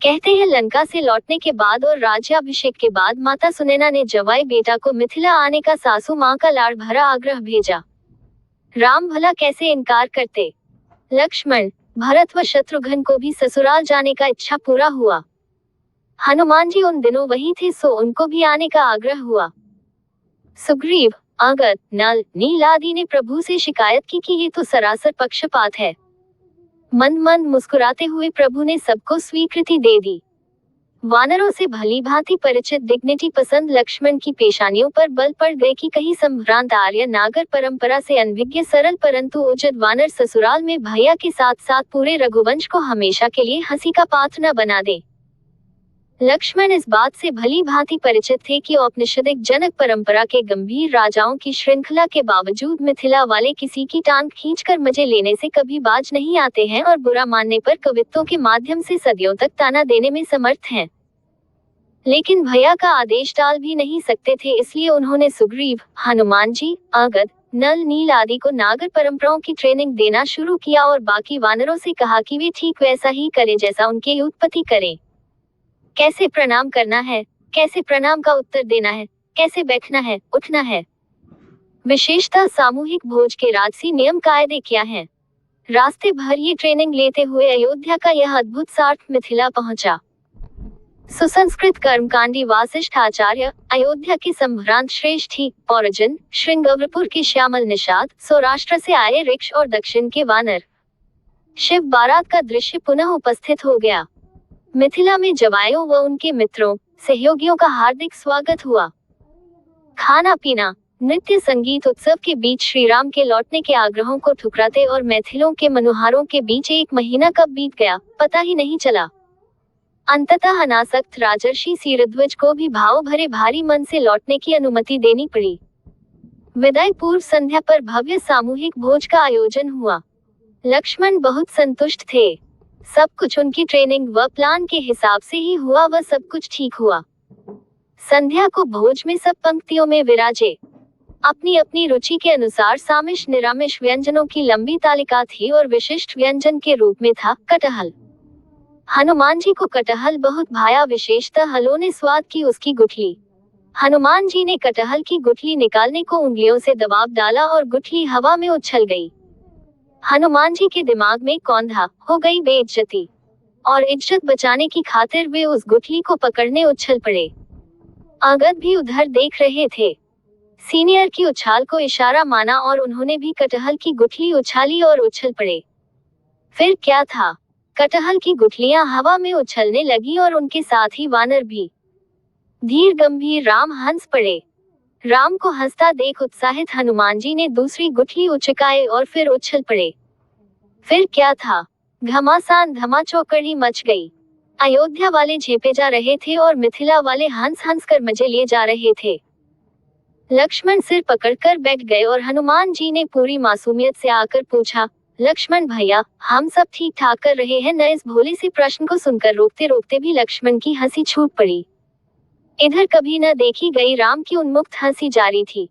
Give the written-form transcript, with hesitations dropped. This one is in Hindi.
कहते हैं लंका से लौटने के बाद और राज्याभिषेक के बाद माता सुनैना ने जवाई बेटा को मिथिला आने का सासू माँ का लाड़ भरा आग्रह भेजा। राम भला कैसे इनकार करते। लक्ष्मण, भरत व शत्रुघ्न को भी ससुराल जाने का इच्छा पूरा हुआ। हनुमान जी उन दिनों वहीं थे, सो उनको भी आने का आग्रह हुआ। सुग्रीव, अंगद, नल, नील आदि ने प्रभु से शिकायत की कि ये तो सरासर पक्षपात है। मंद मंद मुस्कुराते हुए प्रभु ने सबको स्वीकृति दे दी। वानरों से भली भांति परिचित डिग्निटी पसंद लक्ष्मण की पेशानियों पर बल पड़ गए कि कहीं संभ्रांत आर्य नागर परंपरा से अनभिज्ञ सरल परंतु उजद वानर ससुराल में भैया के साथ साथ पूरे रघुवंश को हमेशा के लिए हंसी का पात्र न बना दे। लक्ष्मण इस बात से भली भांति परिचित थे कि औपनिषदिक जनक परंपरा के गंभीर राजाओं की श्रृंखला के बावजूद मिथिला वाले किसी की टांग खींचकर मजे लेने से कभी बाज नहीं आते हैं और बुरा मानने पर कवित्वों के माध्यम से सदियों तक ताना देने में समर्थ हैं। लेकिन भैया का आदेश टाल भी नहीं सकते थे, इसलिए उन्होंने सुग्रीव, हनुमान जी, अंगद, नल, नील आदि को नागर परंपराओं की ट्रेनिंग देना शुरू किया और बाकी वानरों से कहा कि वे ठीक वैसा ही करें जैसा उनके उत्पत्ति करें। कैसे प्रणाम करना है, कैसे प्रणाम का उत्तर देना है, कैसे बैठना है, उठना है। विशेषतः सामूहिक भोज के राजसी नियम कायदे क्या हैं। रास्ते भर ये ट्रेनिंग लेते हुए अयोध्या का यह अद्भुत सार्थ मिथिला पहुंचा। सुसंस्कृत कर्मकांडी वासिष्ठ आचार्य, अयोध्या के संभ्रांत श्रेष्ठी पौरजन, श्रृंगवरपुर के श्यामल निषाद, सौराष्ट्र से आए ऋक्ष और दक्षिण के वानर, शिव बारात का दृश्य पुनः उपस्थित हो गया। मिथिला में जवायों व उनके मित्रों, सहयोगियों का हार्दिक स्वागत हुआ। खाना पीना, नृत्य संगीत उत्सव के बीच श्रीराम के लौटने के आग्रहों को ठुकराते और मैथिलों के मनुहारों के बीच 1 महीना कब बीत गया पता ही नहीं चला। अंततः अनासक्त राजर्षि सीरध्वज को भी भाव भरे भारी मन से लौटने की अनुमति देनी पड़ी। विदाई पूर्व संध्या पर भव्य सामूहिक भोज का आयोजन हुआ। लक्ष्मण बहुत संतुष्ट थे। सब कुछ उनकी ट्रेनिंग व प्लान के हिसाब से ही हुआ व सब कुछ ठीक हुआ। संध्या को भोज में सब पंक्तियों में विराजे। अपनी अपनी रुचि के अनुसार सामिश निरामिष व्यंजनों की लंबी तालिका थी और विशिष्ट व्यंजन के रूप में था कटहल। हनुमान जी को कटहल बहुत भाया, विशेषतः हलों ने स्वाद की उसकी गुठली। हनुमान जी ने कटहल की गुठली निकालने को उंगलियों से दबाव डाला और गुठली हवा में उछल गई। हनुमान जी के दिमाग में कौंधा, हो गई बेइज्जती, और इज्जत बचाने की खातिर वे उस गुठली को पकड़ने उछल पड़े। अंगद भी उधर देख रहे थे। सीनियर की उछाल को इशारा माना और उन्होंने भी कटहल की गुठली उछाली और उछल पड़े। फिर क्या था, कटहल की गुठलियां हवा में उछलने लगी और उनके साथ ही वानर भी। धीर गंभीर राम हंस पड़े। राम को हंसता देख उत्साहित हनुमान जी ने दूसरी गुठली उचकाए और फिर उछल पड़े। फिर क्या था, घमासान धमाचौकड़ी मच गई। अयोध्या वाले झेपे जा रहे थे और मिथिला वाले हंस हंस कर मजे लिए जा रहे थे। लक्ष्मण सिर पकड़कर बैठ गए और हनुमान जी ने पूरी मासूमियत से आकर पूछा, लक्ष्मण भैया, हम सब ठीक ठाक कर रहे हैं न। इस भोले से प्रश्न को सुनकर रोकते रोकते भी लक्ष्मण की हंसी छूट पड़ी। इधर कभी न देखी गई राम की उन्मुक्त हंसी जारी थी।